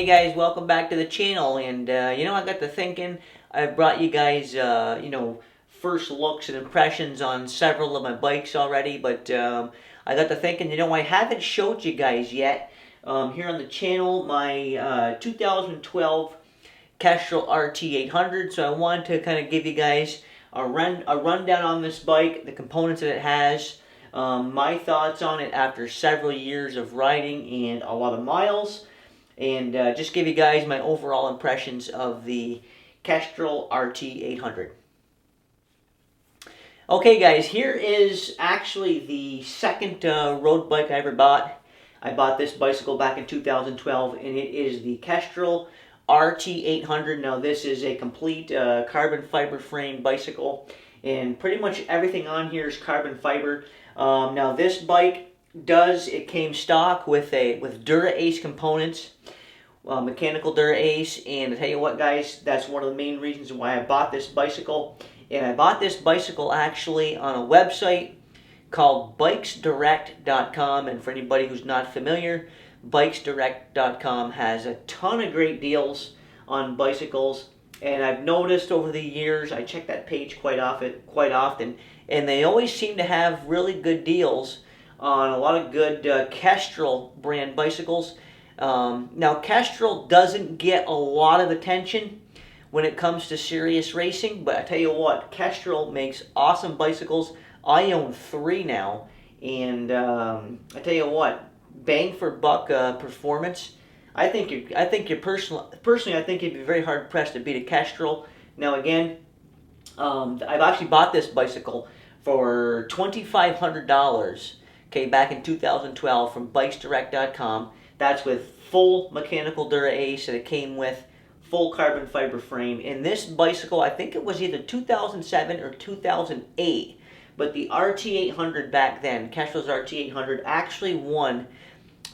guys, welcome back to the channel. And I got to thinking, I've brought you guys, first looks and impressions on several of my bikes already. But I got to thinking, I haven't showed you guys yet here on the channel my 2012 Kestrel RT800. So I wanted to kind of give you guys a rundown on this bike, the components that it has, my thoughts on it after several years of riding and a lot of miles, and just give you guys my overall impressions of the Kestrel RT800. Okay guys, here is actually the second road bike I ever bought. I bought this bicycle back in 2012, and it is the Kestrel RT800. Now this is a complete carbon fiber frame bicycle, and pretty much everything on here is carbon fiber. Now this bike it came stock with Dura-Ace components, mechanical Dura-Ace, and I tell you what guys, that's one of the main reasons why I bought this bicycle. And I bought this bicycle actually on a website called bikesdirect.com, and for anybody who's not familiar, bikesdirect.com has a ton of great deals on bicycles, and I've noticed over the years, I check that page quite often, and they always seem to have really good deals on a lot of good Kestrel brand bicycles. Now Kestrel doesn't get a lot of attention when it comes to serious racing, but I tell you what, Kestrel makes awesome bicycles. I own 3 now, and I tell you what, bang for buck performance. I think personally, I think you'd be very hard pressed to beat a Kestrel. Now again, I've actually bought this bicycle for $2,500. Okay, back in 2012 from bikesdirect.com. That's with full mechanical Dura-Ace, and it came with full carbon fiber frame. And this bicycle, I think it was either 2007 or 2008. But the RT800 back then, Kestrel's RT800, actually won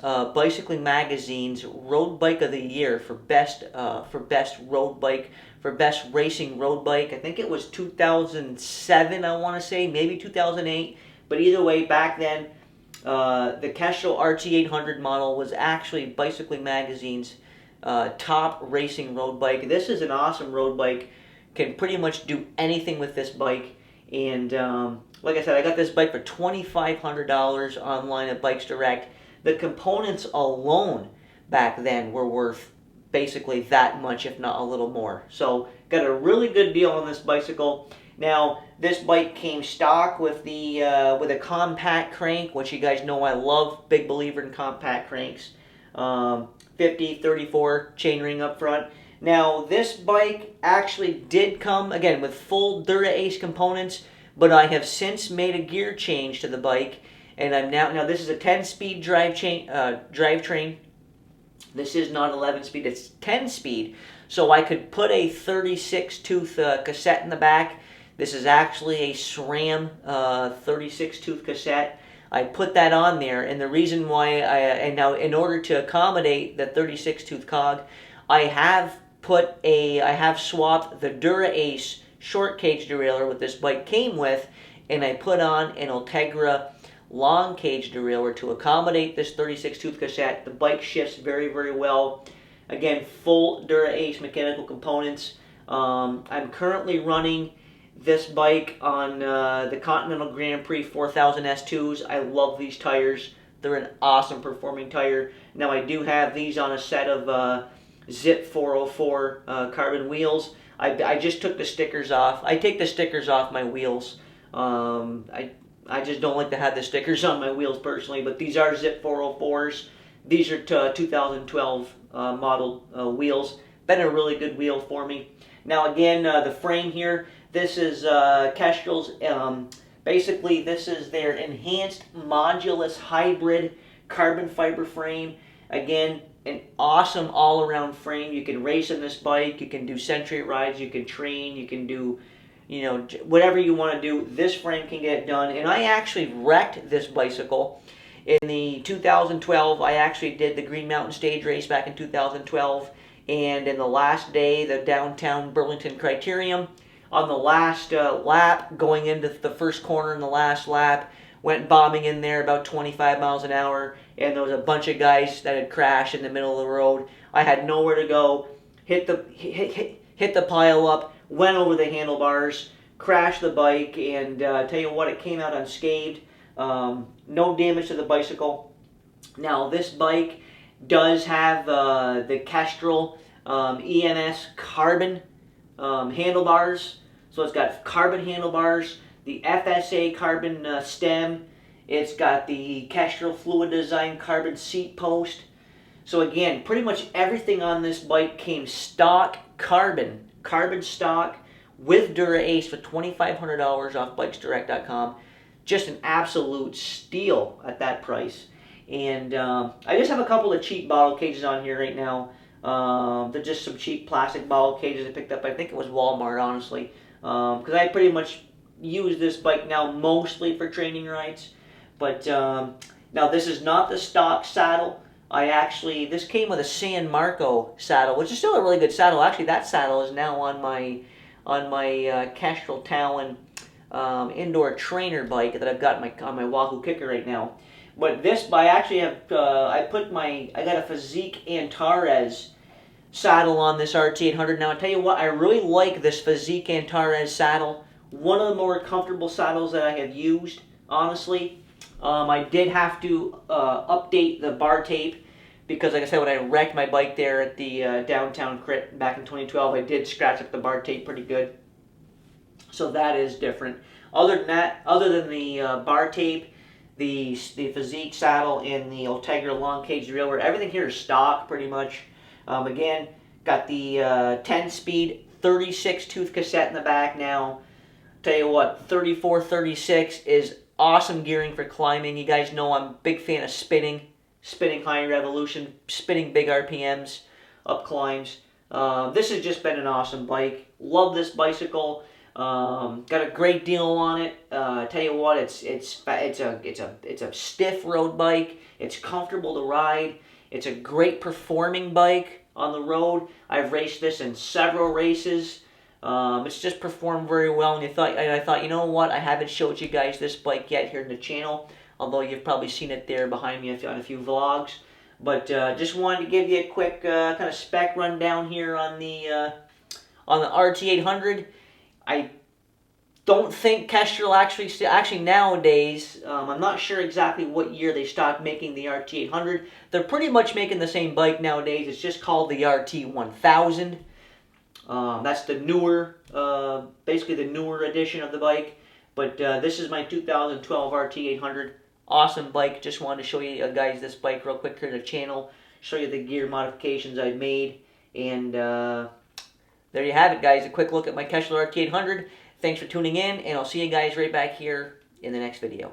Bicycling Magazine's Road Bike of the Year for best road bike, for best racing road bike. I think it was 2007, I want to say, maybe 2008. But either way, back then, the Kestrel RT800 model was actually Bicycling Magazine's top racing road bike. This is an awesome road bike. Can pretty much do anything with this bike. And like I said, I got this bike for $2,500 online at Bikes Direct. The components alone back then were worth basically that much, if not a little more. So got a really good deal on this bicycle. Now this bike came stock with a compact crank, which you guys know I love. Big believer in compact cranks. 50, 34 chainring up front. Now this bike actually did come again with full Dura-Ace components, but I have since made a gear change to the bike, and I'm now this is a 10-speed drivetrain. This is not 11-speed; it's 10-speed. So I could put a 36-tooth cassette in the back. This is actually a SRAM 36-tooth cassette. I put that on there, and the reason why and now in order to accommodate the 36-tooth cog, I have swapped the Dura-Ace short cage derailleur what this bike came with, and I put on an Ultegra long cage derailleur to accommodate this 36-tooth cassette. The bike shifts very, very well. Again, full Dura-Ace mechanical components. I'm currently running this bike on the Continental Grand Prix 4000 S2s. I love these tires. They're an awesome performing tire. Now I do have these on a set of Zip 404 carbon wheels. I just took the stickers off. I take the stickers off my wheels. I just don't like to have the stickers on my wheels personally, but these are Zip 404s. These are 2012 model wheels. Been a really good wheel for me. Now again, the frame here, this is Kestrel's, basically this is their enhanced modulus hybrid carbon fiber frame. Again, an awesome all-around frame. You can race in this bike, you can do century rides, you can train, you can do, whatever you want to do. This frame can get it done. And I actually wrecked this bicycle in the 2012. I actually did the Green Mountain Stage Race back in 2012. And in the last day, the downtown Burlington Criterium, on the last lap, going into the first corner in the last lap, went bombing in there about 25 miles an hour, and there was a bunch of guys that had crashed in the middle of the road. I had nowhere to go. Hit the pile up, went over the handlebars, crashed the bike, and tell you what, it came out unscathed. No damage to the bicycle. Now this bike does have the Kestrel EMS carbon handlebars. So it's got carbon handlebars, the FSA carbon stem. It's got the Kestrel Fluid Design carbon seat post. So again, pretty much everything on this bike came stock carbon stock with Dura Ace for $2,500 off bikesdirect.com. Just an absolute steal at that price. And I just have a couple of cheap bottle cages on here right now. They're just some cheap plastic bottle cages I picked up. I think it was Walmart, honestly. Because I pretty much use this bike now mostly for training rides. But now this is not the stock saddle. This came with a San Marco saddle, which is still a really good saddle. Actually, that saddle is now on my Kestrel Talon indoor trainer bike that I've got on my Wahoo Kicker right now. But this, I actually have, I got a Physique Antares saddle on this RT800. Now, I tell you what, I really like this Physique Antares saddle. One of the more comfortable saddles that I have used, honestly. I did have to update the bar tape because, like I said, when I wrecked my bike there at the downtown crit back in 2012, I did scratch up the bar tape pretty good. So that is different. Other than that, other than the bar tape, the Physique saddle, and the Ultegra long cage derailleur, everything here is stock pretty much. Again, got the 10-speed 36-tooth cassette in the back now. Tell you what, 3436 is awesome gearing for climbing. You guys know I'm a big fan of spinning high revolution, spinning big RPMs up climbs. This has just been an awesome bike. Love this bicycle. Got a great deal on it. Tell you what, it's a stiff road bike. It's comfortable to ride. It's a great performing bike on the road. I've raced this in several races. It's just performed very well, and I thought, you know what? I haven't showed you guys this bike yet here in the channel, although you've probably seen it there behind me on a few vlogs. But just wanted to give you a quick kind of spec rundown here on the RT800. I don't think Kestrel actually nowadays, I'm not sure exactly what year they stopped making the RT800. They're pretty much making the same bike nowadays. It's just called the RT1000. That's the newer, basically the newer edition of the bike. But this is my 2012 RT800. Awesome bike. Just wanted to show you guys this bike real quick here in the channel. Show you the gear modifications I've made. And there you have it, guys. A quick look at my Kestrel RT800. Thanks for tuning in, and I'll see you guys right back here in the next video.